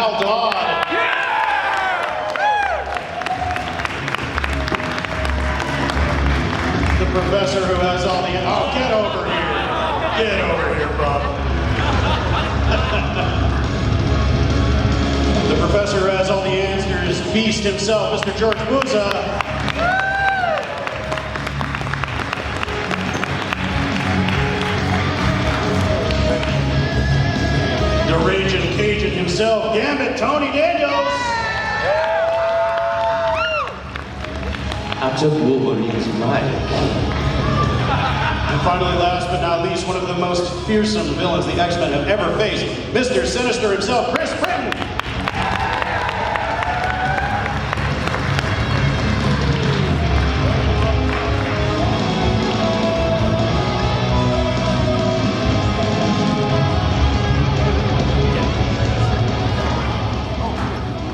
pal Dodd. The professor who has all the... Oh, get over here. Get over here, Bob. The professor who has all the answers, Beast himself, Mr. George Buza. The Raging Cajun himself, Gambit, Tony Daniels. I took Wolverine's ride. And finally, last but not least, one of the most fearsome villains the X-Men have ever faced, Mr. Sinister himself, Chris Britton.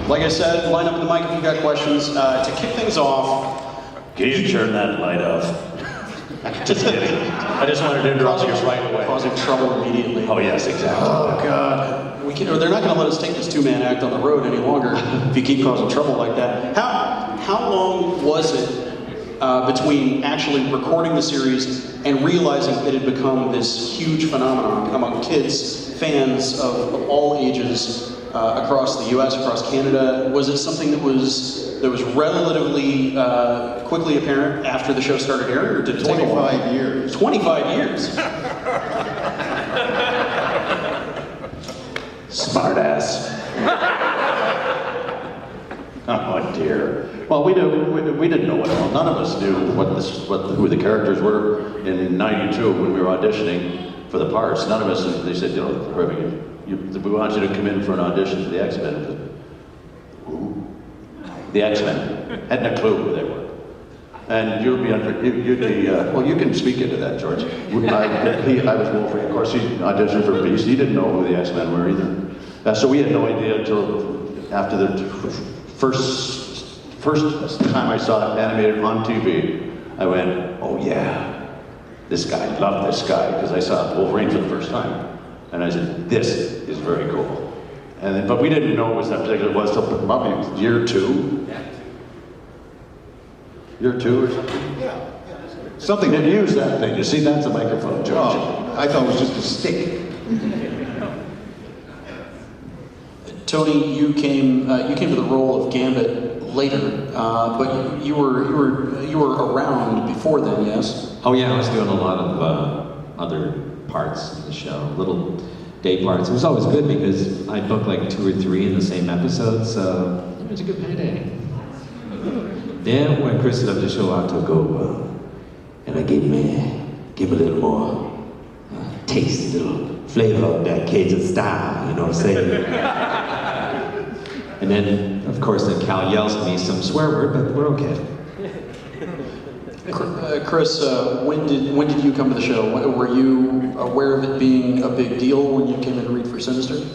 Like I said, line up in the mic if you got questions. To kick things off, can you turn that light off? Just kidding. I just wanted to interrupt you right away. Causing trouble immediately. Oh yes, exactly. Oh God. They're not going to let us take this two-man act on the road any longer if you keep causing trouble like that. How long was it between actually recording the series and realizing it had become this huge phenomenon among kids, fans of all ages? Across the U.S., across Canada, was it something that was relatively quickly apparent after the show started airing, or did it take a while? 25 years. 25 years. Smart ass. Oh dear. Well, we didn't know what. None of us knew who the characters were in '92 when we were auditioning for the parts. None of us. They said, you know, we want you to come in for an audition for the X-Men. Who? The X-Men. Hadn't a clue who they were. And you'd be well, you can speak into that, George. I was Wolverine. Of course, he auditioned for Beast. He didn't know who the X-Men were either. So we had no idea until after the first time I saw it animated on TV. I went, oh yeah, this guy, love this guy, because I saw Wolverine for the first time. And I said, this is very cool. But we didn't know it was that particular. It was till probably year 2. Year 2 or something? Yeah. Something that used that thing. You see, that's a microphone, George. Oh, I thought it was just a stick. Tony, you came to the role of Gambit later, but you were around before then, yes? Oh yeah, I was doing a lot of other parts in the show, little day parts. It was always good because I booked like 2 or 3 in the same episode, so it was a good payday. Then when Chris left the show, I took over, and I gave him a little more taste, a little flavor of that Cajun style, you know what I'm saying? And then, of course, then Cal yells at me some swear word, but we're okay. Chris, when did you come to the show? Were you aware of it being a big deal when you came in to read for Sinister?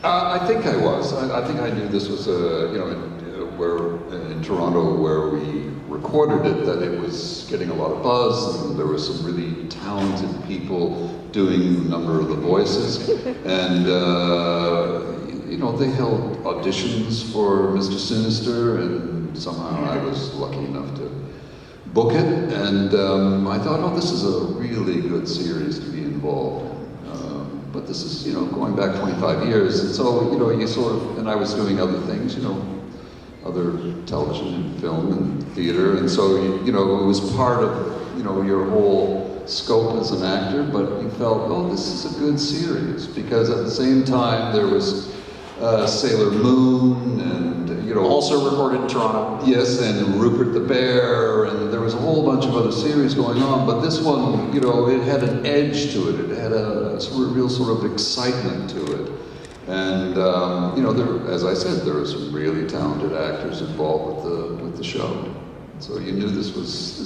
I think I was. I think I knew this was in Toronto where we recorded it, that it was getting a lot of buzz, and there were some really talented people doing a number of the voices, and they held auditions for Mr. Sinister, and somehow I was lucky enough to book it, and I thought, oh, this is a really good series to be involved in. But this is, going back 25 years, and so, you sort of, and I was doing other things, other television and film and theater, and so, it was part of, your whole scope as an actor, but you felt, oh, this is a good series, because at the same time, there was Sailor Moon, and, also recorded in Toronto. Yes, and Rupert the Bear, and there was a whole bunch of other series going on, but this one, it had an edge to it. It had a real sort of excitement to it. And, as I said, there were some really talented actors involved with the show. So you knew this was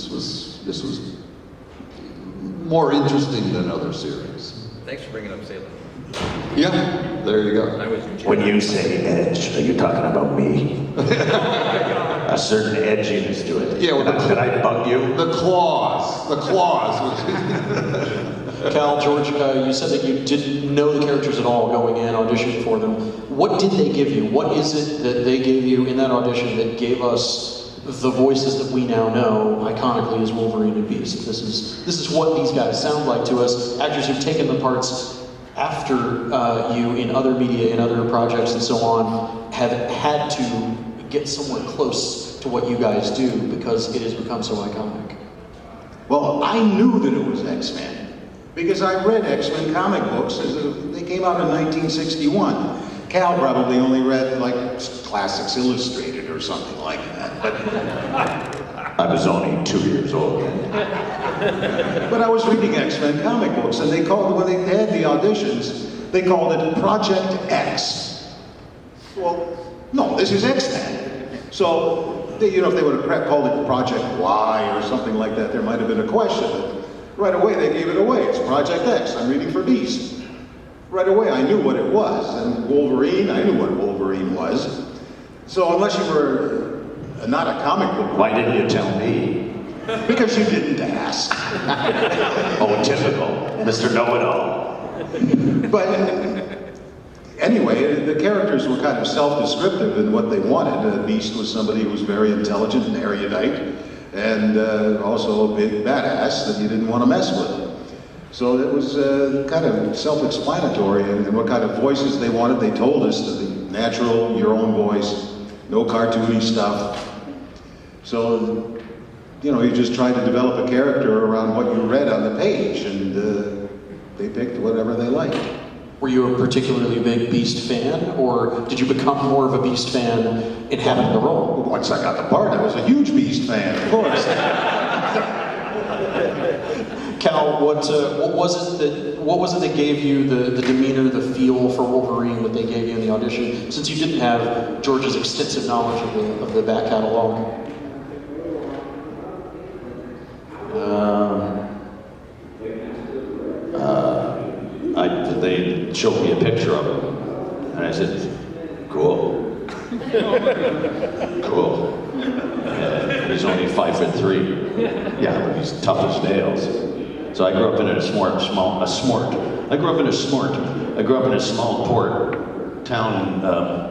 more interesting than other series. Thanks for bringing up Sailor. Yeah, there you go. When you say edge, are you talking about me? A certain edginess to it. Yeah, well, did I bug you? The claws. Cal, George, you said that you didn't know the characters at all going in, auditioning for them. What did they give you? What is it that they gave you in that audition that gave us the voices that we now know iconically as Wolverine and Beast? This is what these guys sound like to us. Actors who've taken the parts after you in other media, in other projects and so on, have had to get somewhere close to what you guys do because it has become so iconic. Well, I knew that it was X-Men because I read X-Men comic books as they came out in 1961. Cal probably only read like Classics Illustrated or something like that. But I was only 2 years old. But I was reading X-Men comic books, and they called, when they had the auditions, they called it Project X. Well, no, this is X-Men. So, you know, if they would have called it Project Y or something like that, there might have been a question. But right away, they gave it away. It's Project X. I'm reading for Beast. Right away, I knew what it was. And Wolverine, I knew what Wolverine was. So unless you were not a comic book, Why didn't you tell me? because you didn't ask. Oh, typical. Mr. Know-it-all. But anyway, the characters were kind of self-descriptive in what they wanted. Beast was somebody who was very intelligent and erudite, and also a big badass that you didn't want to mess with. So it was kind of self-explanatory in what kind of voices they wanted. They told us to be natural, your own voice, no cartoony stuff. So, you know, you just tried to develop a character around what you read on the page, and they picked whatever they liked. Were you a particularly big Beast fan, or did you become more of a Beast fan inhabiting the role? Once I got the part, I was a huge Beast fan, of course. Cal, what was it that gave you the demeanor, the feel for Wolverine that they gave you in the audition, since you didn't have George's extensive knowledge of the back catalog? They showed me a picture of him, and I said, cool. Cool. He's only 5'3". Yeah, but he's tough as nails. So I grew up in a small port town in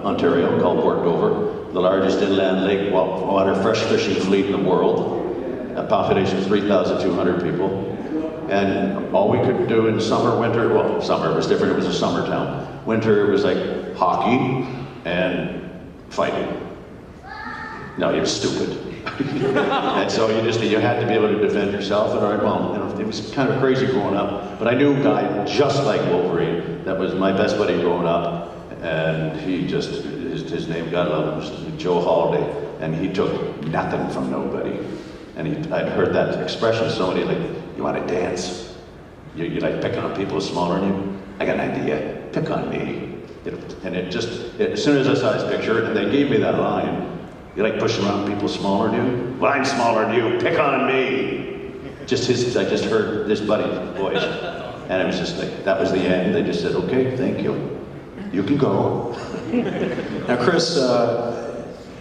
Ontario called Port Dover, the largest inland lake water fresh fishing fleet in the world, a population of 3,200 people. And all we could do in summer, winter, well, summer was different, it was a summer town. Winter, it was like hockey and fighting. No, you're stupid. And so you had to be able to defend yourself. And all right, well, you know, it was kind of crazy growing up. But I knew a guy just like Wolverine that was my best buddy growing up. And he just, his name, God love him, was Joe Holiday. And he took nothing from nobody. And I'd heard that expression so many, like, you want to dance? You like picking on people smaller than you? I got an idea. Pick on me. And as soon as I saw his picture, and they gave me that line, you like pushing around people smaller than you? Well, I'm smaller than you. Pick on me. I just heard this buddy's voice, and it was just like, that was the end. They just said, okay, thank you. You can go. Now, Chris,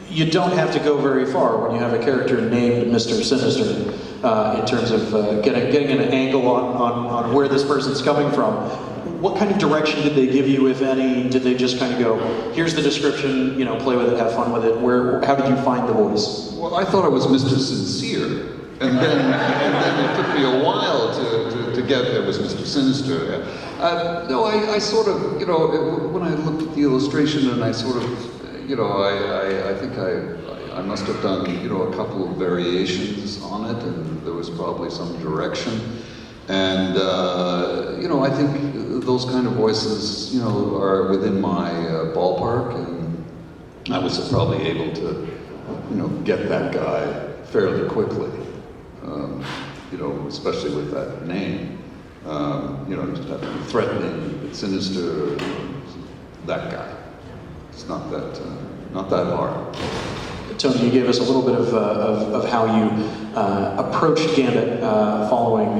you don't have to go very far when you have a character named Mr. Sinister in terms of getting an angle on where this person's coming from. What kind of direction did they give you, if any? Did they just kind of go, here's the description, you know, play with it, have fun with it? How did you find the voice? Well, I thought it was Mr. Sincere, and then it took me a while to get it was Mr. Sinister. No, I sort of, you know, when I looked at the illustration and I sort of, you know, I think I must have done, you know, a couple of variations on it, and there was probably some direction. And, you know, I think those kind of voices, you know, are within my ballpark, and I was probably able to, you know, get that guy fairly quickly, you know, especially with that name. You know, just have to be threatening, but sinister, that guy. It's not that hard. Tony, you gave us a little bit of how you approached Gambit, following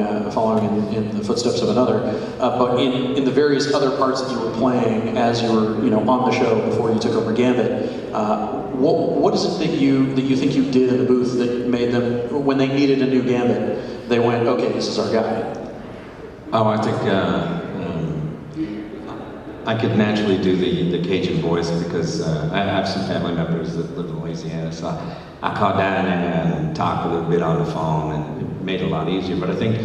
in the footsteps of another. But in the various other parts that you were playing as you were, you know, on the show before you took over Gambit, what is it that you think you did in the booth that made them, when they needed a new Gambit, they went, okay, this is our guy? Oh, I think I could naturally do the Cajun voice because I have some family members that live in Louisiana, so I call down and talk a little bit on the phone, and it made it a lot easier. But I think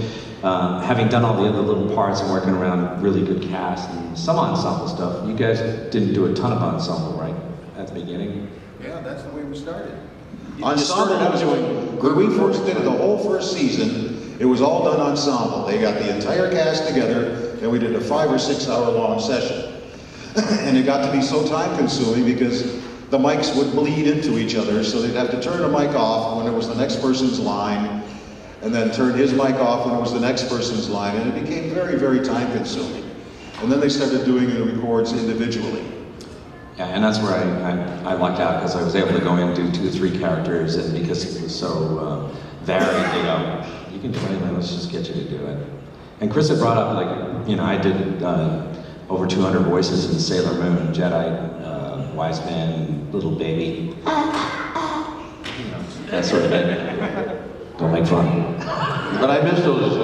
having done all the other little parts and working around really good cast and some ensemble stuff, you guys didn't do a ton of ensemble, right, at the beginning? Yeah, that's the way we started. Ensemble, I was doing When we first did it, the whole first season, it was all done ensemble. They got the entire cast together, and we did a 5 or 6 hour long session. And it got to be so time consuming because the mics would bleed into each other, so they'd have to turn a mic off when it was the next person's line, and then turn his mic off when it was the next person's line, and it became very, very time consuming. And then they started doing the records individually. Yeah, and that's where I lucked out because I was able to go in and do 2 or 3 characters, and because it was so varied, they go, you can do anything, let's just get you to do it. And Chris had brought up, like, you know, I did over 200 voices in Sailor Moon, Jedi, Wise Man, Little Baby, you know, that sort of thing. Don't make fun. But I miss those,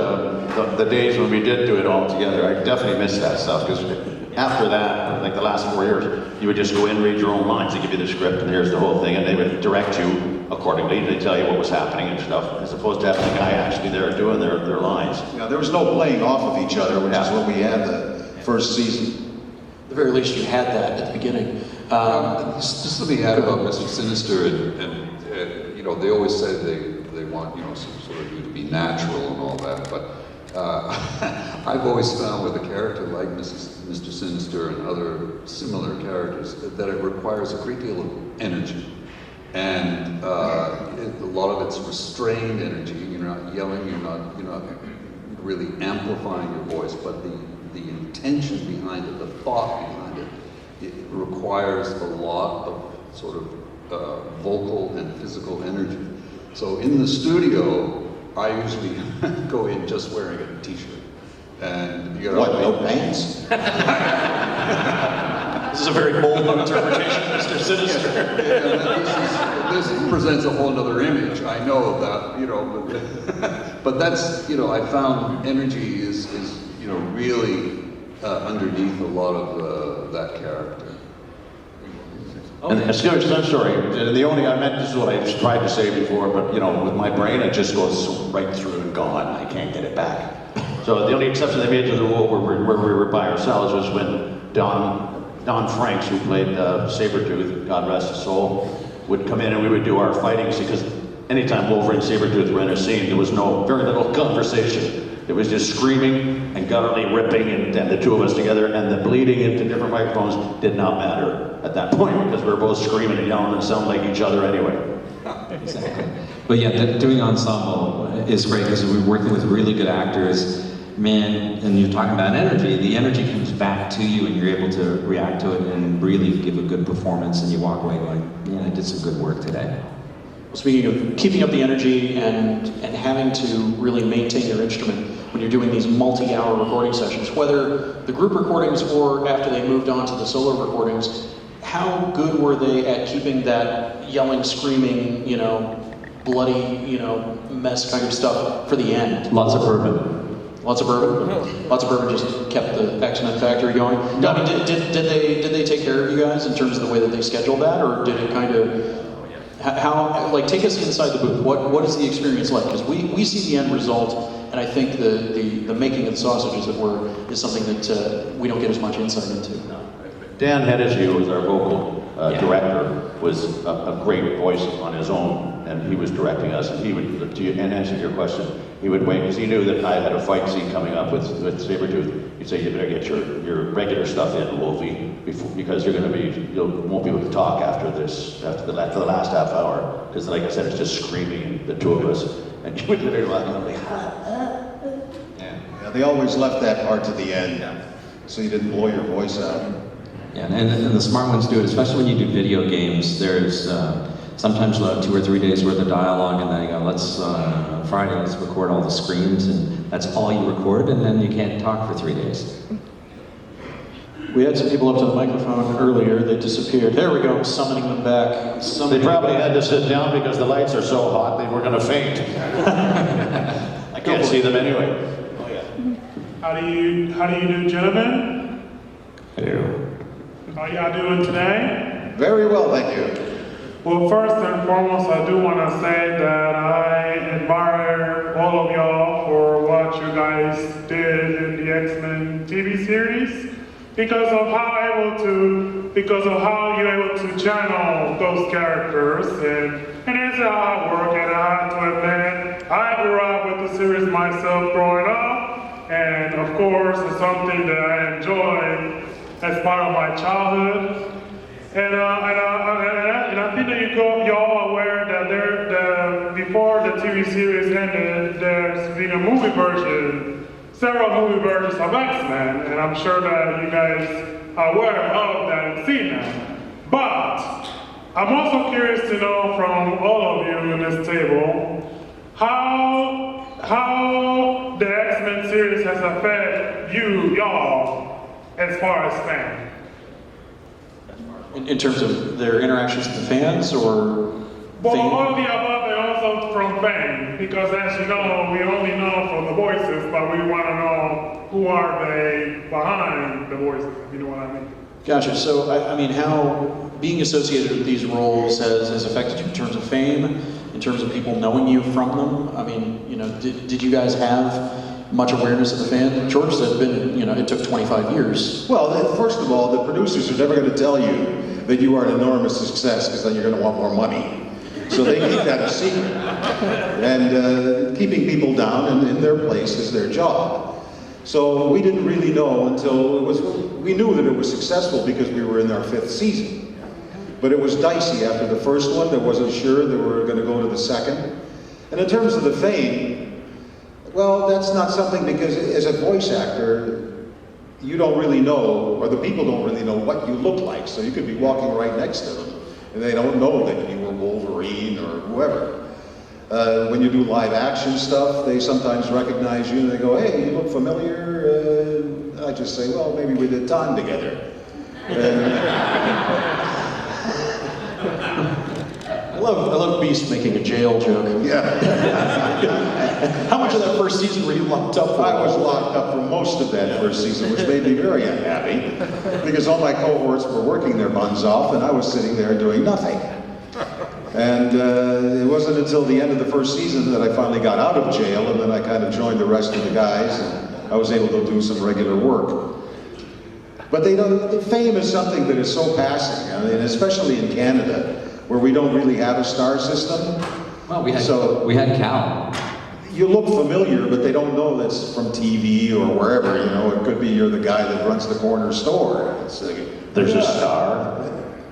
the days when we did do it all together. I definitely miss that stuff, because after that, like the last 4 years, you would just go in, read your own lines, they give you the script, and here's the whole thing, and they would direct you accordingly. They tell you what was happening and stuff, as opposed to having the guy actually there doing their lines. Yeah, there was no playing off of each other, which is what we had the first season. At the very least, you had that at the beginning. Just let me add about Mr. Sinister, and you know, they always say they want, you know, sort of you to be natural and all that, but I've always found with a character like Mr. Sinister and other similar characters that it requires a great deal of energy. And a lot of it's restrained energy. You're not yelling, you're not really amplifying your voice, but the intention behind it, the thought behind it, it requires a lot of sort of vocal and physical energy. So in the studio, I usually go in just wearing a t-shirt. And you know, What, no pants? This is a very bold interpretation of Mr. Sinister. This presents a whole other image. I know that, you know, but that's, you know, I found energy is you know, really underneath a lot of that character. And a serious story, the only, I meant, this is what I've tried to say before, but you know, with my brain, it just goes right through and gone. I can't get it back. So the only exception they made to the rule where we were by ourselves was when Don Franks, who played Sabretooth, God rest his soul, would come in and we would do our fighting scene, because anytime Wolverine and Sabretooth were in a scene, there was very little conversation. It was just screaming and gutturally ripping, and the two of us together, and the bleeding into different microphones did not matter at that point, because we were both screaming and yelling and sound like each other anyway. Exactly. But yeah, doing ensemble is great because we're working with really good actors. Man, and you're talking about energy. The energy comes back to you and you're able to react to it and really give a good performance, and you walk away going, man, I did some good work today. Well, speaking of keeping up the energy and having to really maintain your instrument when you're doing these multi-hour recording sessions, whether the group recordings or after they moved on to the solo recordings, how good were they at keeping that yelling, screaming, you know, bloody, you know, mess kind of stuff for the end? Lots of bourbon. Lots of bourbon? Lots of bourbon just kept the X-Men factory going? No, I mean, did they take care of you guys in terms of the way that they scheduled that, or did it kind of... How, like, take us inside the booth. What is the experience like? Because we see the end result, and I think the making of the sausage, as it were, is something that we don't get as much insight into. Dan Hennessy, who was our vocal director, was a great voice on his own, and he was directing us, and he would, to answer your question, he would wait, because he knew that I had a fight scene coming up with Sabretooth. He'd say, you better get your regular stuff in, Wolfie, because you won't be able to talk after the last half hour, because like I said, it's just screaming, the two of us, and you would literally like, Yeah, they always left that part to the end, so you didn't blow your voice out. Yeah, and the smart ones do it, especially when you do video games. There's sometimes 2 or 3 days worth of dialogue, and then you go, Friday, let's record all the screams, and that's all you record, and then you can't talk for 3 days. We had some people up to the microphone earlier. They disappeared. There we go. I'm summoning them back. They probably had to sit down because the lights are so hot, they were going to faint. I can't see them anyway. I How do you do, gentlemen? Hello. How y'all doing today? Very well, thank you. Well, first and foremost, I do want to say that I admire all of y'all for what you guys did in the X-Men TV series because of how you're able to channel those characters, and it's a hard work, and I have to admit, I grew up with the series myself growing up, and of course, it's something that I enjoyed as part of my childhood. And I think that you're all aware that before the TV series ended, there's been a movie version, several movie versions of X-Men, and I'm sure that you guys are aware of that and seen that. But I'm also curious to know from all of you in this table how the X-Men series has affected y'all, as far as fans. In terms of their interactions with the fans, or Well, fame? all of the above and also from fans, because as you know, we only know from the voices, but we want to know who are they behind the voices, if you know what I mean. Gotcha. So, I mean, how being associated with these roles has affected you in terms of fame, in terms of people knowing you from them? I mean, you know, did you guys have much awareness of the fan? George said, it took 25 years. Well, first of all, the producers are never going to tell you that you are an enormous success, because then you're going to want more money. So they keep that a secret. And keeping people down and in their place is their job. So we didn't really know until we knew that it was successful because we were in our 5th season. But it was dicey after the first one. There wasn't sure that we were going to go to the second. And in terms of the fame, well, that's not something, because as a voice actor, you don't really know, or the people don't really know what you look like. So you could be walking right next to them, and they don't know that you were Wolverine or whoever. When you do live action stuff, they sometimes recognize you and they go, "Hey, you look familiar." I just say, "Well, maybe we did time together." I love Beast making a jail joke. Yeah. How much of that first season were you locked up for? I was locked up for most of that first season, which made me very unhappy, because all my cohorts were working their buns off and I was sitting there doing nothing. And it wasn't until the end of the first season that I finally got out of jail, and then I kind of joined the rest of the guys, and I was able to do some regular work. But the fame is something that is so passing, I mean, especially in Canada, where we don't really have a star system. Well, we had Cal. You look familiar, but they don't know that's from TV or wherever, you know. It could be you're the guy that runs the corner store. It's like, There's a star.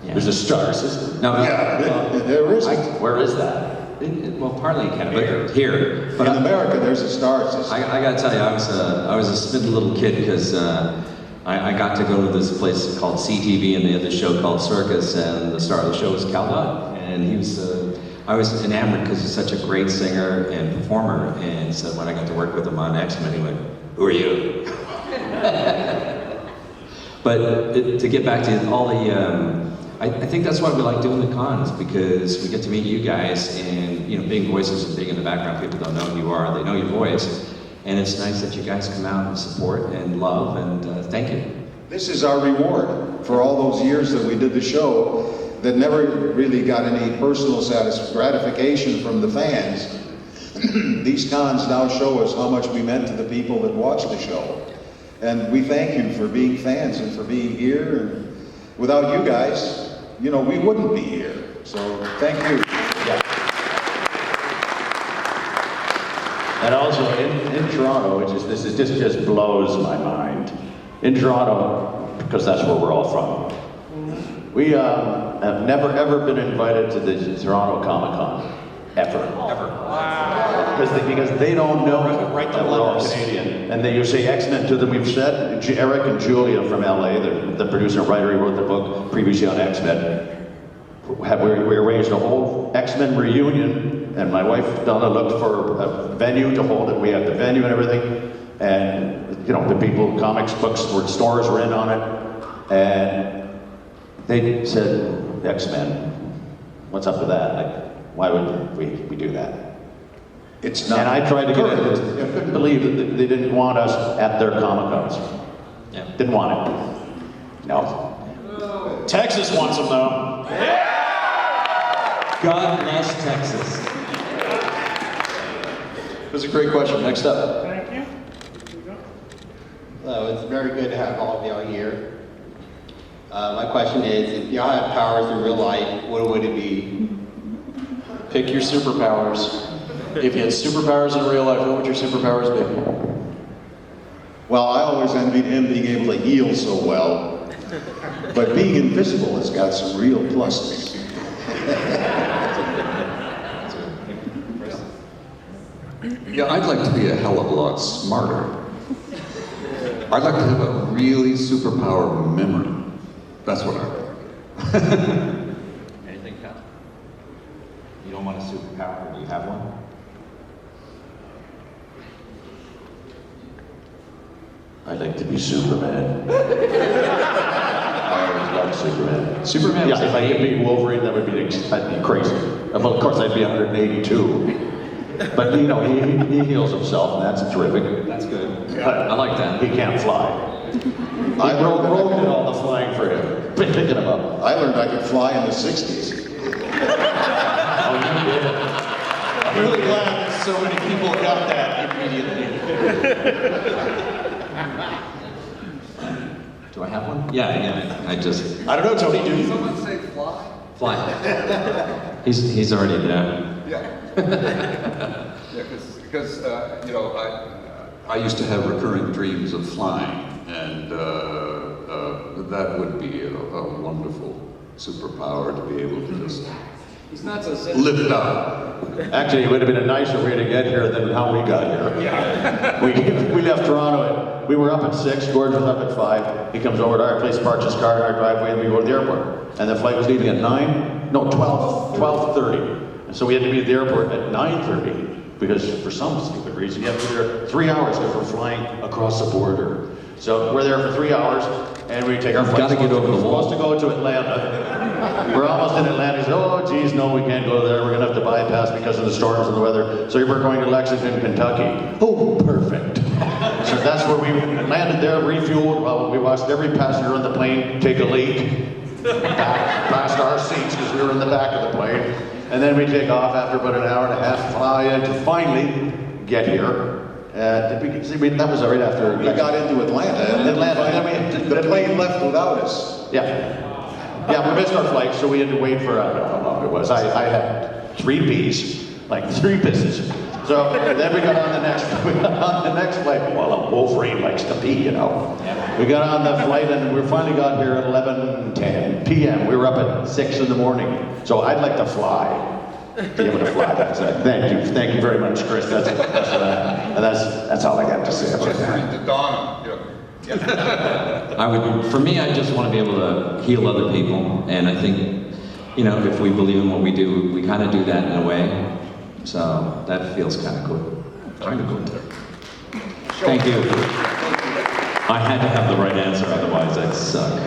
Yeah. There's a star system. No, yeah, there is. Where is that? well, partly in Canada, but here. But In America, there's a star system. I got to tell you, I was a spindly little kid because I got to go to this place called CTV, and they had this show called Circus, and the star of the show was Cal Dodd, and he was. I was enamored because he's such a great singer and performer, and so when I got to work with him on X-Men, he went, "Who are you?" But to get back to all the, I think that's why we like doing the cons, because we get to meet you guys, and being voices and being in the background, people don't know who you are, they know your voice, and it's nice that you guys come out and support and love, and thank you. This is our reward for all those years that we did the show that never really got any personal gratification from the fans. These cons now show us how much we meant to the people that watched the show. And we thank you for being fans and for being here. And without you guys, we wouldn't be here. So thank you. Yeah. And also in Toronto, this just blows my mind. In Toronto, because that's where we're all from, we have never ever been invited to the Toronto Comic-Con. Ever. Wow. Because they don't know that we're all Canadian. And you say X-Men to them. We've said, Eric and Julia from LA, the producer and writer who wrote the book previously on X-Men, we arranged a whole X-Men reunion, and my wife Donna looked for a venue to hold it. We had the venue and everything, and the people, comics, books, stores were in on it, and they said, X-Men, what's up with that? Like, why would we do that? It's not. And I tried to get it. current. I couldn't believe that they didn't want us at their Comic-Cons. Yeah. Didn't want it. No. Texas wants them though. God bless Texas. It was a great question. Next up. Thank you. Here we go. Hello, it's very good to have all of y'all here. My question is, if y'all had powers in real life, what would it be? Pick your superpowers. If you had superpowers in real life, what would your superpowers be? Well, I always envied him being able to heal so well. But being invisible has got some real pluses. Yeah, I'd like to be a hell of a lot smarter. I'd like to have a really superpower memory. That's what I like. Anything, Cal? You don't want a superpower, or do you have one? I'd like to be Superman. I always loved Superman. Superman was Yeah, if I could the be Wolverine, that'd be crazy. Well, of course, I'd be 182. But you know, he heals himself, and that's terrific. That's good. But I like that. he can't fly. I Rogue did all the flying for him, picking him up. I learned I could fly in the 60s. I'm really glad that so many people got that immediately. Do I have one? Yeah, I just I don't know, Tony, do you? Someone say fly? fly. He's already there. Yeah. Yeah, because you know, I used to have recurring dreams of flying, and that would be a wonderful superpower to be able to just lift up. Actually, it would have been a nicer way to get here than how we got here. Yeah. We left Toronto we were up at 6, George was up at 5. He comes over to our place, parks his car in our driveway, and we go to the airport. And the flight was leaving at 12:30. And so we had to be at the airport at 9:30 because for some stupid reason you have to be there 3 hours because we're flying across the border. So we're there for 3 hours, and we take our flight. Gotta get over the wall. We're supposed to go to Atlanta. We're almost in Atlanta. He said, oh, geez, no, we can't go there. We're going to have to bypass because of the storms and the weather. So we're going to Lexington, Kentucky. Oh, perfect. So that's where we landed there, refueled. Well, we watched every passenger on the plane take a leak past our seats because we were in the back of the plane. And then we take off after about an hour and a half, fly to finally get here. That was right after We got into Atlanta, and the plane left without us. Yeah, we missed our flight, so we had to wait for, I don't know how long it was. I had 3 Bs, like 3 pisses. So then we got on the next flight. Well, a Wolverine likes to pee, you know. We got on the flight, and we finally got here at 11:10 p.m. We were up at 6 in the morning. So I'd like to fly. Be able to fly. Thank you very much, Chris. That's all I got to say about that. The dawn, For me, I just want to be able to heal other people, and I think, you know, if we believe in what we do, we kind of do that in a way. So that feels kind of good. Kind of good. Thank you. I had to have the right answer, otherwise I'd suck.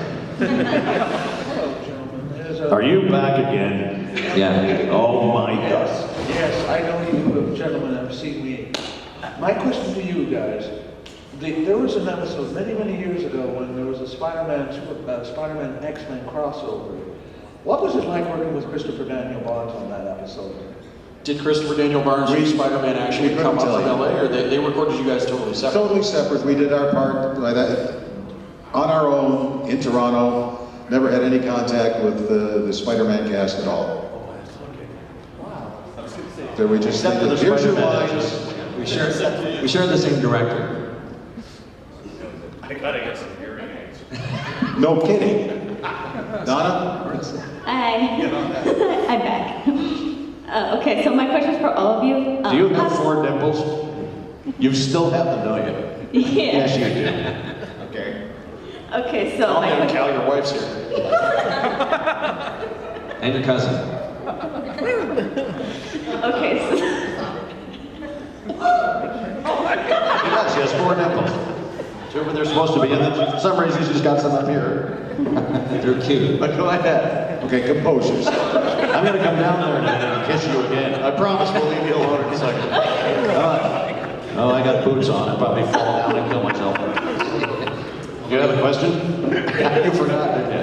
Are you back again? Yeah. Oh my God. Yes, I know you gentlemen have seen me. My question to you guys, there was an episode many, many years ago when there was a Spider-Man X-Men crossover. What was it like working with Christopher Daniel Barnes on that episode? Did Christopher Daniel Barnes and Spider-Man actually we come up couldn't from tell you. LA, or they recorded you guys totally separate? Totally separate. We did our part like that, on our own in Toronto. Never had any contact with the Spider-Man cast at all. So we just Except for the here's your Spider-Man lines. We share the same director. No kidding. Donna? Hi. I'm back. Okay, so my question is for all of you. Do you have 4 nipples? You still have them, don't you? Yeah. Yes, you do. Okay. Okay, so Oh, my yeah, question. Cal, your wife's here. And your cousin. Okay, so. Yeah, she has 4 nipples. 2 where they're supposed to be, and then for some reason she's got some up here. They're cute. But go ahead. Okay, compose yourself. I'm gonna come down there and kiss you again. I promise we'll leave you alone in a second. Oh, I got boots on. I'll probably fall down and kill myself. Do you have a question? You forgot, didn't you?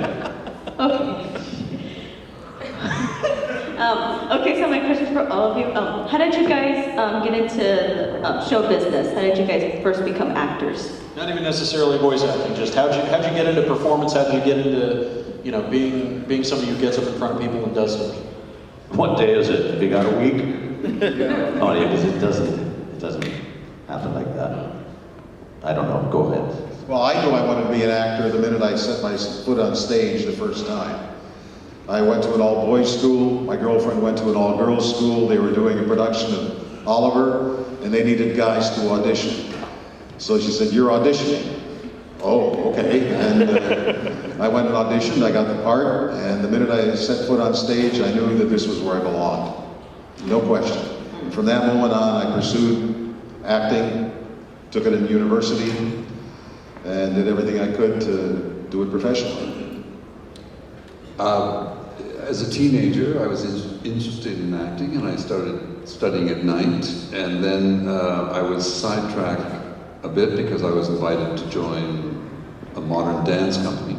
Okay, so my question is for all of you. How did you guys get into show business? How did you guys first become actors? Not even necessarily voice acting, just how'd you get into performance? How'd you get into, you know, being somebody who gets up in front of people and does stuff? What day is it? Have you got a week? Oh yeah, because it doesn't happen like that. I don't know. Go ahead. Well, I knew I wanted to be an actor the minute I set my foot on stage the first time. I went to an all-boys school. My girlfriend went to an all-girls school. They were doing a production of Oliver, and they needed guys to audition. So she said, "You're auditioning." Oh, okay. And I went and auditioned. I got the part, and the minute I set foot on stage, I knew that this was where I belonged. No question. And from that moment on, I pursued acting, took it in university, and did everything I could to do it professionally. As a teenager, I was interested in acting, and I started studying at night, and then I was sidetracked a bit because I was invited to join a modern dance company.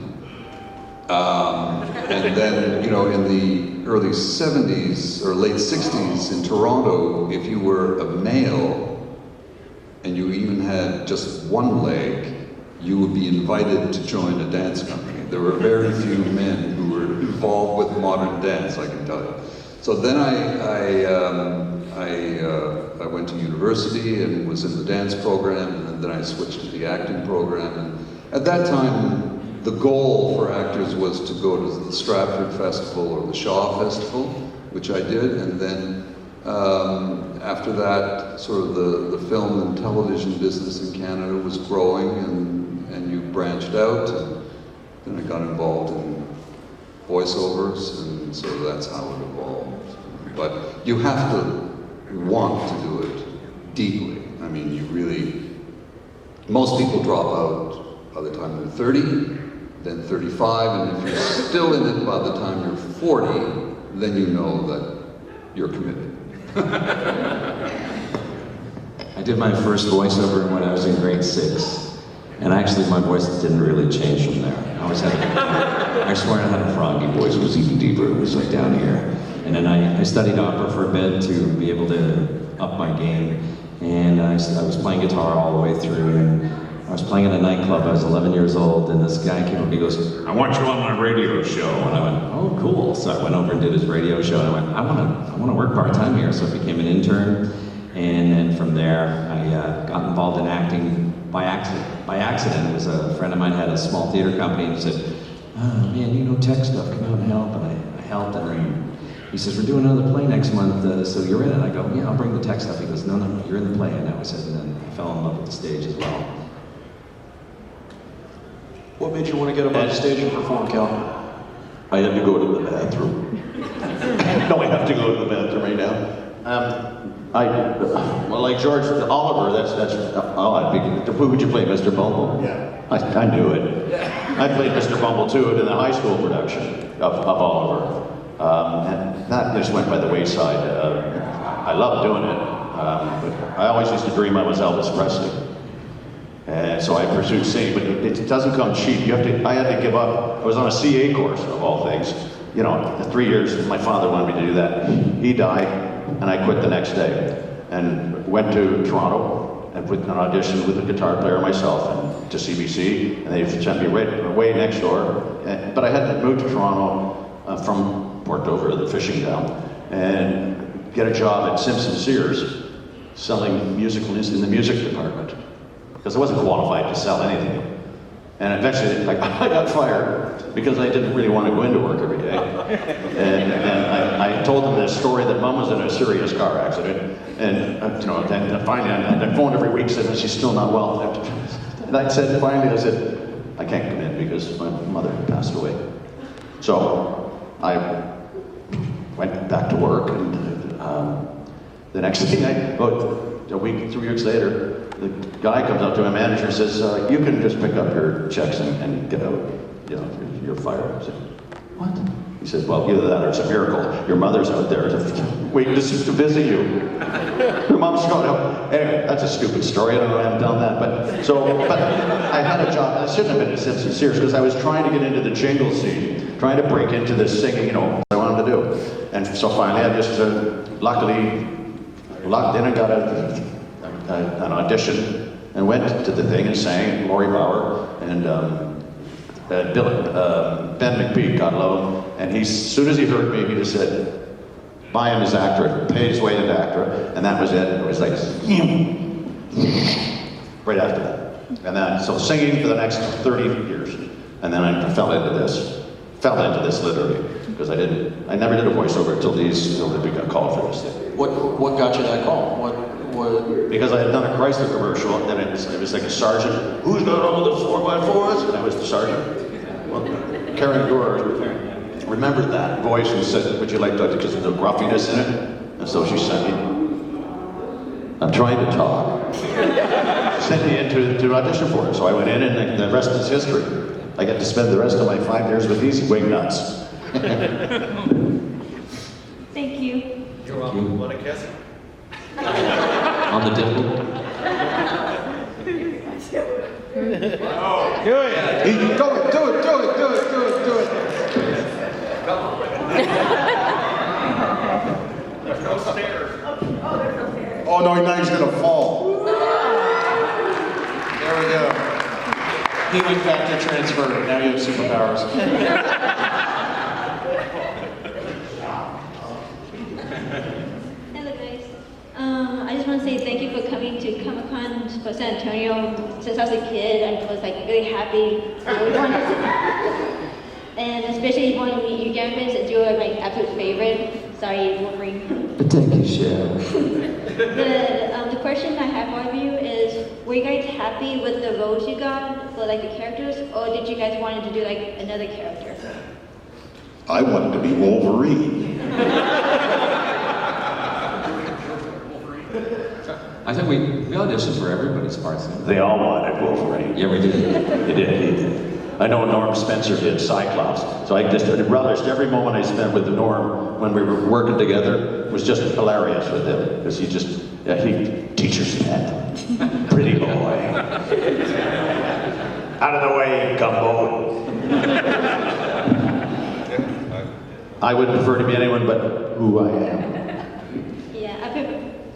And then, you know, in the early 70s or late 60s in Toronto, if you were a male and you even had just one leg, you would be invited to join a dance company. There were very few men who were involved with modern dance, I can tell you. So then I went to university and was in the dance program, and then I switched to the acting program. And at that time, the goal for actors was to go to the Stratford Festival or the Shaw Festival, which I did, and then after that, sort of the film and television business in Canada was growing, and you branched out, and then I got involved in voiceovers, and so that's how it evolved. But you have to want to do it deeply. I mean, you really, most people drop out by the time they're 30, then 35, and if you're still in it by the time you're 40, then you know that you're committed. I did my first voiceover when I was in grade 6. And actually, my voice didn't really change from there. I always had, I swear I had a froggy voice. It was even deeper. It was like down here. And then I studied opera for a bit to be able to up my game. And I was playing guitar all the way through. And I was playing in a nightclub. I was 11 years old, and this guy came up and he goes, "I want you on my radio show." And I went, "Oh, cool." So I went over and did his radio show, and I went, I want to work part-time here. So I became an intern. And then from there, I got involved in acting by accident. It was a friend of mine had a small theater company, and he said, "Oh man, you know tech stuff, come out and help." And I helped, and then he says, "We're doing another play next month, so you're in it." I go, "Yeah, I'll bring the tech stuff." He goes, "No, you're in the play." And that was it, and then I fell in love with the stage as well. What made you want to get up on the stage and perform, Cal? I had to go to the bathroom. No, I have to go to the bathroom right now. Well, like George Oliver, who would you play, Mr. Bumble? Yeah. I knew it. I played Mr. Bumble too in the high school production of Oliver. And that just went by the wayside. I loved doing it, but I always used to dream I was Elvis Presley. And so I pursued singing, but it doesn't come cheap. I had to give up. I was on a CA course, of all things. You know, 3 years, my father wanted me to do that. He died, and I quit the next day. And went to Toronto and put an audition with a guitar player myself and to CBC, and they sent me way next door. But I had to move to Toronto from Port Dover, the fishing town, and get a job at Simpson Sears selling musical in the music department, because I wasn't qualified to sell anything. And eventually, I got fired because I didn't really want to go into work every day. And I told them this story that Mom was in a serious car accident, and then finally I phoned every week, said she's still not well. And I said, I can't come in because my mother passed away. So I went back to work, and the next thing, about a week, 3 weeks later, the guy comes up to my manager and says, "You can just pick up your checks and get out. You know, you're fired." I said, "What?" He said, well, either that or it's a miracle. Your mother's out there waiting to visit you. Your mom's showing up. Anyway, that's a stupid story. I don't know why I'm telling that. But I had a job. I shouldn't have been in Simpson Sears because I was trying to get into the jingle scene, trying to break into this singing, you know, what I wanted to do. And so finally, I just luckily locked in and got an audition and went to the thing and sang. Lori Bauer and Ben McPeak, God love him. And as soon as he heard me, he just said, buy him as actor, pay his way as actor, and that was it. It was like, right after that. And then, so singing for the next 30 years. And then I fell into this literally, because I never did a voiceover until we got called for this thing. What got you that call? What? Because I had done a Chrysler commercial, and then it was like a sergeant, who's got all the 4x4s? And I was the sergeant. Well, Karen Gore remembered that voice and said, would you like to, because of the gruffiness in it? And so she sent me, I'm trying to talk. She sent me in to audition for it. So I went in, and the rest is history. I get to spend the rest of my 5 years with these wingnuts. Thank you. You're welcome. Want to kiss? On the dimple. Do it, do it. There's no stairs. Oh no, now he's gonna fall. There we go. Healing factor transferred. Now you have superpowers. Hello guys. I just want to say thank you for coming to Comic-Con for San Antonio. Since I was a kid, I was like really happy. And especially wanting to meet you Gambits, and you are my absolute favorite. Sorry, Wolverine. Thank you, Sharon. The question I have for you is, were you guys happy with the roles you got for like the characters, or did you guys want to do like another character? I wanted to be Wolverine. I think we auditioned for everybody's parts. They all wanted Wolverine. Yeah, we did. They did. I know Norm Spencer did Cyclops, so I just relished every moment I spent with Norm when we were working together. Was just hilarious with him, because he teacher's pet, pretty boy. Out of the way, Gumbo. I would prefer to be anyone but who I am. Yeah,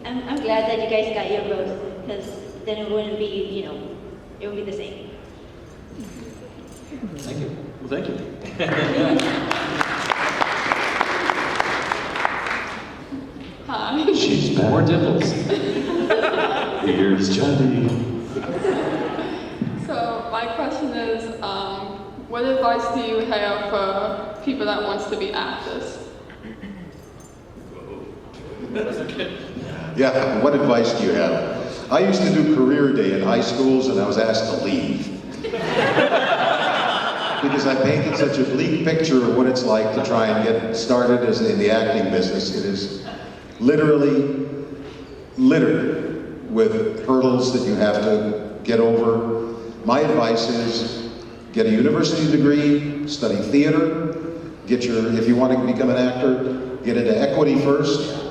I'm glad that you guys got your roles, because then it wouldn't be, it would be the same. Thank you. Well, thank you. Hi. She's back. More dimples. Here's Johnny. So my question is, what advice do you have for people that wants to be actors? Yeah, what advice do you have? I used to do career day in high schools, and I was asked to leave. Because I painted such a bleak picture of what it's like to try and get started in the acting business. It is literally littered with hurdles that you have to get over. My advice is get a university degree, study theater, if you want to become an actor, get into equity first.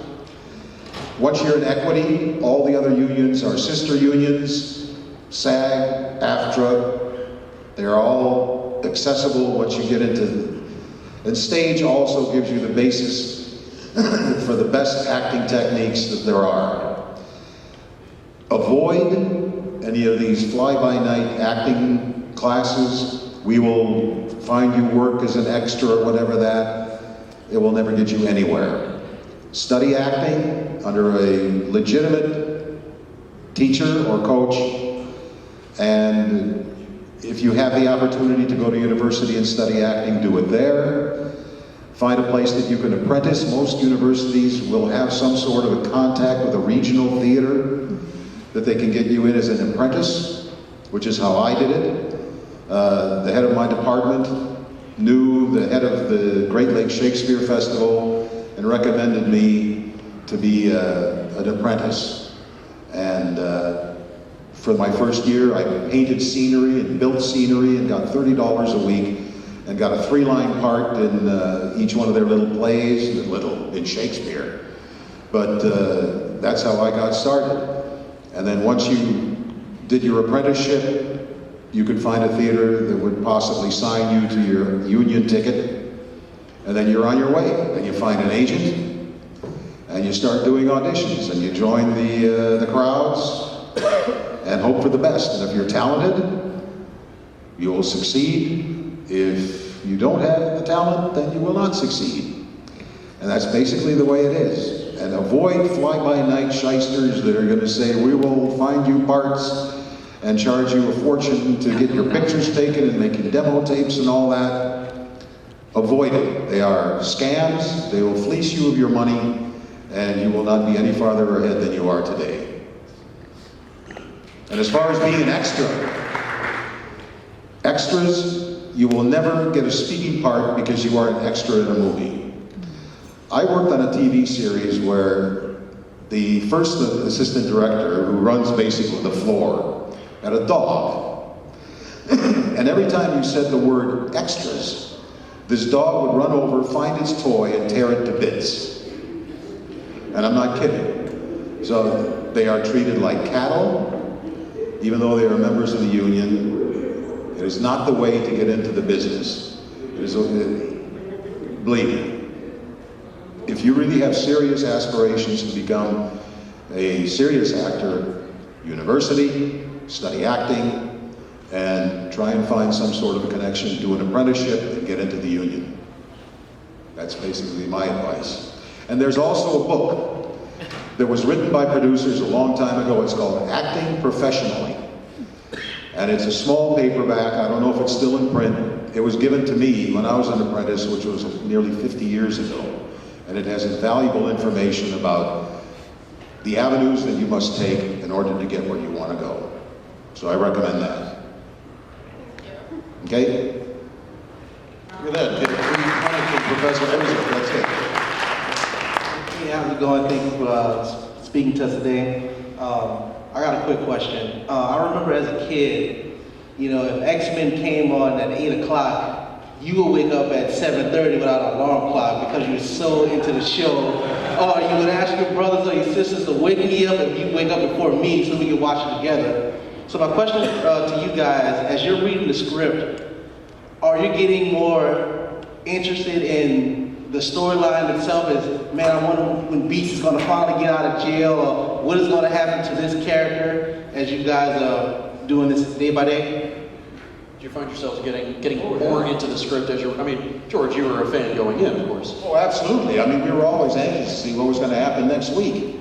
Once you're in equity, all the other unions are sister unions, SAG, AFTRA, they're all accessible once you get into, and stage also gives you the basis for the best acting techniques that there are. Avoid any of these fly-by-night acting classes. We will find you work as an extra or whatever it will never get you anywhere. Study acting under a legitimate teacher or coach, and if you have the opportunity to go to university and study acting, do it there. Find a place that you can apprentice. Most universities will have some sort of a contact with a regional theater that they can get you in as an apprentice, which is how I did it. The head of my department knew the head of the Great Lakes Shakespeare Festival and recommended me to be an apprentice. And for my first year, I painted scenery and built scenery and got $30 a week and got a 3-line part in each one of their little plays, in Shakespeare. But that's how I got started. And then once you did your apprenticeship, you could find a theater that would possibly sign you to your union ticket, and then you're on your way. And you find an agent, and you start doing auditions, and you join the crowds, and hope for the best. And if you're talented, you will succeed. If you don't have the talent, then you will not succeed. And that's basically the way it is. And avoid fly-by-night shysters that are going to say, we will find you parts and charge you a fortune to get your pictures taken and making demo tapes and all that. Avoid it. They are scams. They will fleece you of your money, and you will not be any farther ahead than you are today. And as far as being an extra, extras, you will never get a speaking part because you are an extra in a movie. I worked on a TV series where the first assistant director, who runs basically the floor, had a dog. And every time you said the word extras, this dog would run over, find its toy, and tear it to bits. And I'm not kidding. So they are treated like cattle, even though they are members of the union. It is not the way to get into the business. It is, believe me. If you really have serious aspirations to become a serious actor, university, study acting, and try and find some sort of a connection, do an apprenticeship, and get into the union. That's basically my advice. And there's also a book that was written by producers a long time ago. It's called Acting Professionally. And it's a small paperback. I don't know if it's still in print. It was given to me when I was an apprentice, which was nearly 50 years ago. And it has invaluable information about the avenues that you must take in order to get where you want to go. So I recommend that. Okay? Look at that, Professor Emerson, that's it. Hey, how's it going? Thank you for speaking to us today. I got a quick question. I remember as a kid, you know, if X-Men came on at 8 o'clock, you would wake up at 7:30 without an alarm clock because you were so into the show. Or you would ask your brothers or your sisters to wake me up and you wake up before me so we could watch it together. So my question to you guys, as you're reading the script, are you getting more interested in the storyline itself? Is, man, I wonder when Beast is going to finally get out of jail, or what is going to happen to this character as you guys are doing this day by day? Do you find yourself getting more into the script as you're, I mean, George, you were a fan going in, of course. Oh, absolutely. I mean, we were always anxious to see what was going to happen next week.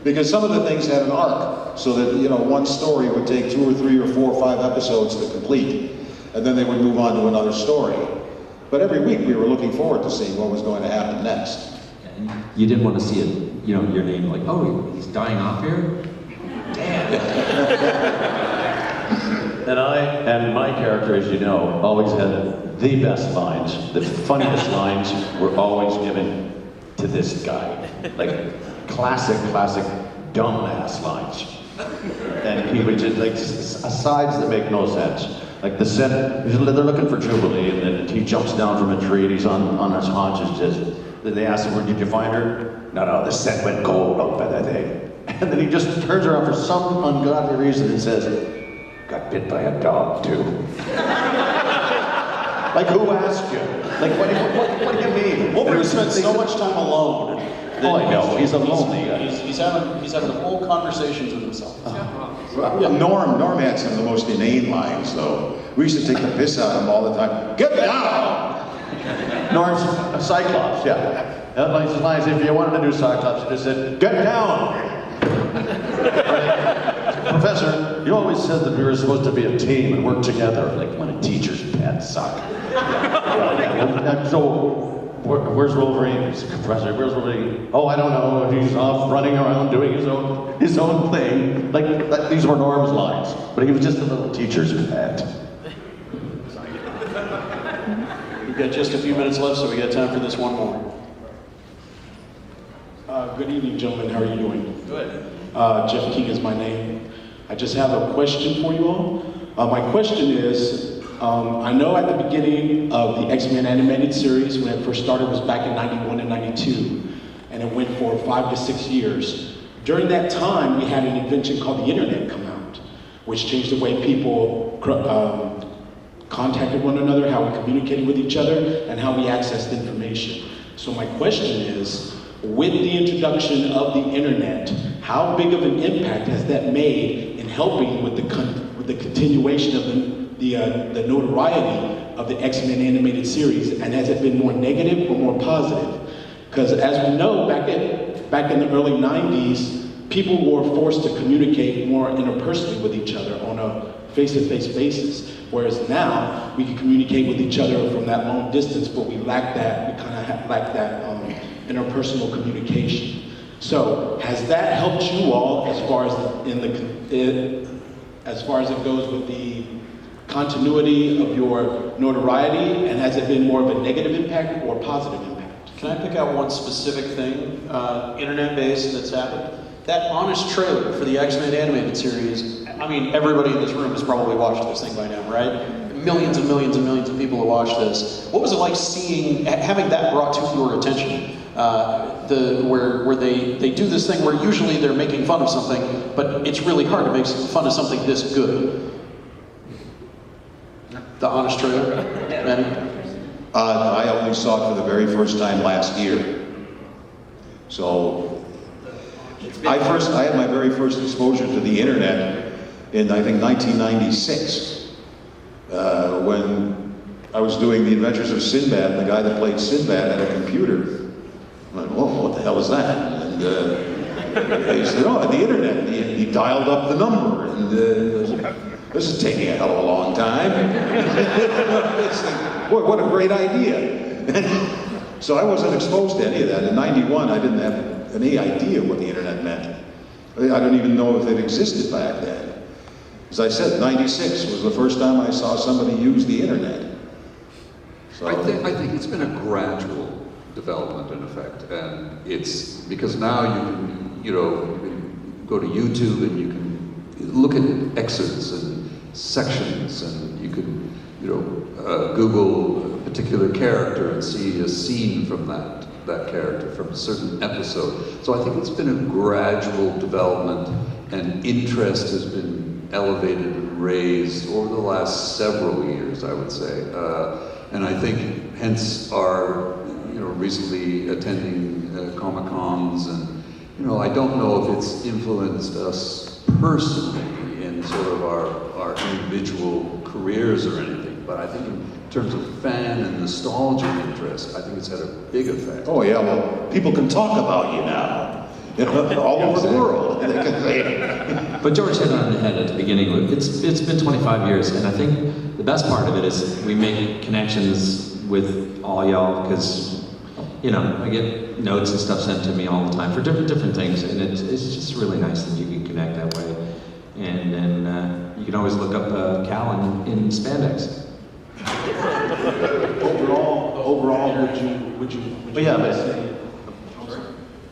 Because some of the things had an arc, so that, you know, one story would take 2 or 3 or 4 or 5 episodes to complete, and then they would move on to another story. But every week we were looking forward to seeing what was going to happen next. And you didn't want to see it, you know, your name like, oh, he's dying off here? Damn. And my character, as you know, always had the best lines. The funniest lines were always given to this guy. Like classic dumbass lines. And he would just, like, asides that make no sense. Like the set, they're looking for Jubilee, and then he jumps down from a tree, and he's on his haunches. Then they ask him, where did you find her? No, the set went cold out by that day. And then he just turns around for some ungodly reason and says, got bit by a dog too. Like, who asked you? Like, what do you mean? Wolverine spent so much time alone. Oh, I know, he's a lonely guy. He's having whole conversations with himself. Norm had some of the most inane lines, though. We used to take the piss out of him all the time. Get down! Norm's a Cyclops, yeah. That was his lines. If you wanted to do Cyclops, you just said, get down! Professor, you always said that we were supposed to be a team and work together. Like, when a teacher's pets suck. So, where's Wolverine? Professor, where's Wolverine? Oh, I don't know. He's off running around doing his own thing. Like, these were Norm's lines. But he was just a little teacher's pet. We've got just a few minutes left, so we got time for this one more. Good evening, gentlemen. How are you doing? Good. Jeff King is my name. I just have a question for you all. My question is, I know at the beginning of the X-Men animated series, when it first started, was back in 91 and 92, and it went for 5 to 6 years. During that time, we had an invention called the internet come out, which changed the way people contacted one another, how we communicated with each other, and how we accessed information. So my question is, with the introduction of the internet, how big of an impact has that made in helping with the continuation of the notoriety of the X-Men animated series? And has it been more negative or more positive? Because as we know, back in the early 90s, people were forced to communicate more interpersonally with each other on a face-to-face basis. Whereas now, we can communicate with each other from that long distance, but we lack that, lack that interpersonal communication. So, has that helped you all as far as as far as it goes with the continuity of your notoriety, and has it been more of a negative impact or positive impact? Can I pick out one specific thing, internet-based, that's happened? That Honest trailer for the X-Men animated series, I mean, everybody in this room has probably watched this thing by now, right? Millions and millions and millions of people have watched this. What was it like having that brought to your attention? Where they do this thing where usually they're making fun of something, but it's really hard to make fun of something this good. The Honest trailer, Manny? I only saw it for the very first time last year. So, I had my very first exposure to the internet in, I think, 1996, when I was doing The Adventures of Sinbad, and the guy that played Sinbad had a computer. I went, whoa, what the hell is that? And he said, oh, the internet. And he dialed up the number, and this is taking a hell of a long time. Boy, what a great idea. So I wasn't exposed to any of that. In 91, I didn't have any idea what the internet meant. I don't even know if it existed back then. As I said, 96 was the first time I saw somebody use the internet. So I think it's been a gradual development in effect, and it's because now you can go to YouTube and you can look at excerpts and sections, and you can Google a particular character and see a scene from that character from a certain episode. So I think it's been a gradual development, and interest has been elevated and raised over the last several years, I would say. And I think hence our recently attending Comic-Cons, and I don't know if it's influenced us personally in sort of our individual careers or anything, but I think in terms of fan and nostalgia interest, I think it's had a big effect. oh yeah, well, people can talk about you now, all over the world. They can say, But George hit on the head at the beginning. It's been 25 years, and I think the best part of it is we make connections with all y'all, because I get notes and stuff sent to me all the time for different things, and it's just really nice that you can connect that way. And then you can always look up Cal in spandex. Overall, would you say?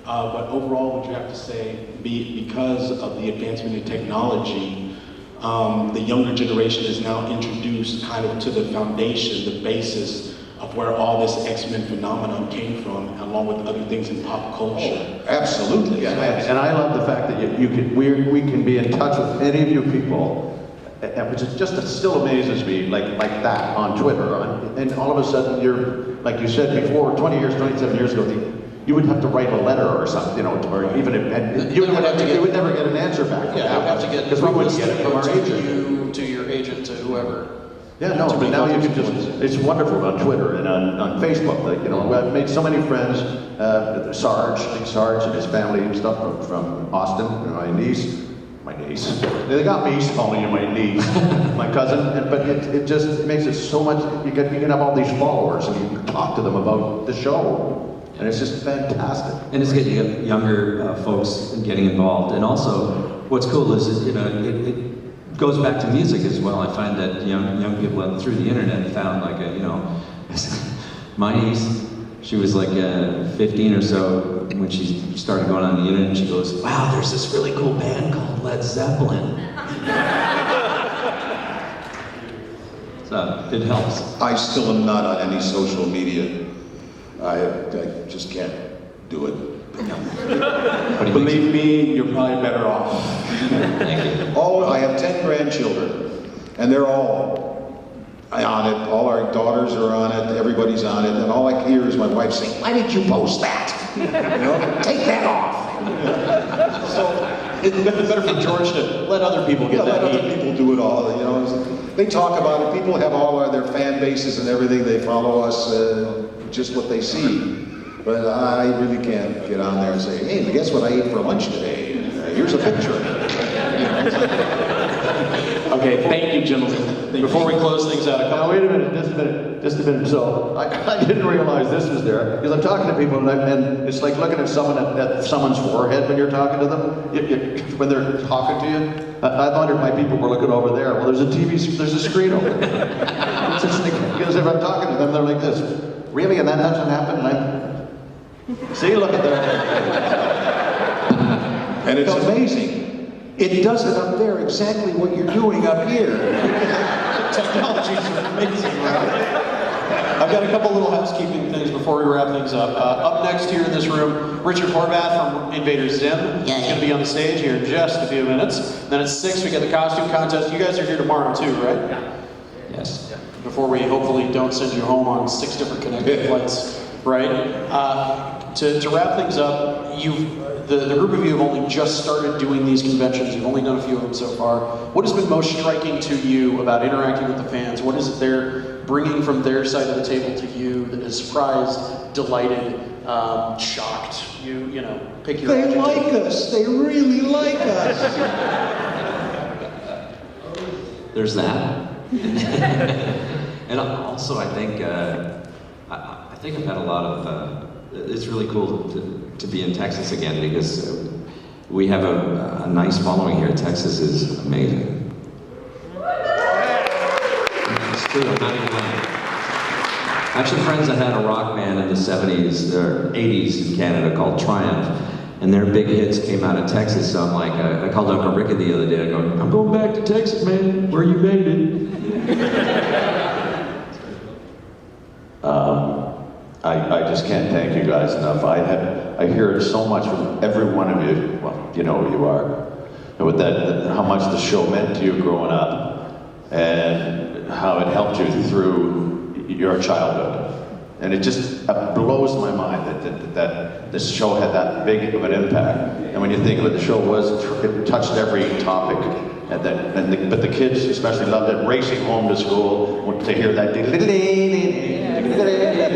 But overall, would you have to say, because of the advancement in technology, the younger generation is now introduced kind of to the foundation, the basis of where all this X-Men phenomenon came from, along with other things in pop culture. absolutely. And I love the fact that we can be in touch with any of you people, which is just still amazes me, like that on Twitter. And all of a sudden, you're, like you said before, 27 years ago, you would have to write a letter or something, or even if you would never get an answer back. Yeah, you have to get because we wouldn't get it from our agent. to your agent, to whoever. Yeah, no, but now you can it's wonderful on Twitter and on Facebook. I've made so many friends, Big Sarge and his family and stuff from Austin, my niece. They got me calling you my niece, my cousin, but it makes it so much, you can have all these followers and you can talk to them about the show. And it's just fantastic. And it's getting younger folks getting involved. And also, what's cool is, it goes back to music as well. I find that young people through the internet found my niece, she was like 15 or so when she started going on the internet, and she goes, wow, there's this really cool band called Led Zeppelin. So it helps. I still am not on any social media. I just can't do it. Believe me, you're probably better off. Thank you. I have 10 grandchildren, and they're all on it. All our daughters are on it. Everybody's on it, and all I hear is my wife saying, "Why did you post that? You know, take that off." So it's better for George to let other people get Let that other heat. people do it all. You know, they talk about it. People have all their fan bases and everything. They follow us, just what they see. But I really can't get on there and say, "Hey, guess what I ate for lunch today? Here's a picture." Okay, thank you, gentlemen. Before we close things out, Now, wait a minute, just a minute. So, I didn't realize this was there, because I'm talking to people, and it's like looking at someone at someone's forehead when you're talking to them, when they're talking to you. I wondered why people were looking over there. Well, there's a screen over there. Because if I'm talking to them, they're like this. Really? And that doesn't happen? And see, look at that. And it's amazing. It does it up there exactly what you're doing up here. Technologies are amazing, right? I've got a couple little housekeeping things before we wrap things up. Up next here in this room, Richard Horvath from Invader Zim. He's going to be on the stage here in just a few minutes. Then at 6, we got the costume contest. You guys are here tomorrow too, right? Yes. Before we hopefully don't send you home on 6 different connecting flights, right? To wrap things up, the group of you have only just started doing these conventions. You've only done a few of them so far. What has been most striking to you about interacting with the fans? What is it they're bringing from their side of the table to you that has surprised, delighted, shocked? You know, pick your They adjective. like us. They really like us. There's that. And also, I think I've had a lot of. It's really cool to be in Texas again because we have a nice following here. Texas is amazing. It's true. I'm not even lying. I actually friends that had a rock band in the 70s or 80s in Canada called Triumph, and their big hits came out of Texas. So I'm like, I called Uncle Ricky the other day. I go, "I'm going back to Texas, man, where you made it." I just can't thank you guys enough. I hear it so much from every one of you. Well, you know who you are. And with that, how much the show meant to you growing up, and how it helped you through your childhood. And it just blows my mind that this show had that big of an impact. And when you think what the show was, it touched every topic. But the kids especially loved it. Racing home to school to hear that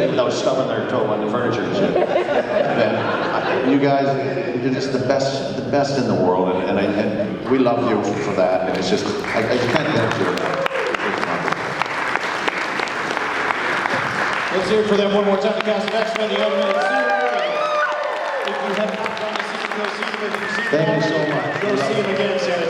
without stubbing their toe on the furniture and shit. And you guys, you're just the best in the world, and we love you for that. And it's just I can't thank you enough. Let's hear it for them one more time. The cast of X-Men, the Automated Series. If you have not gone to see them, go see them. If you've seen them, Thank you so much. go see them again, Santa.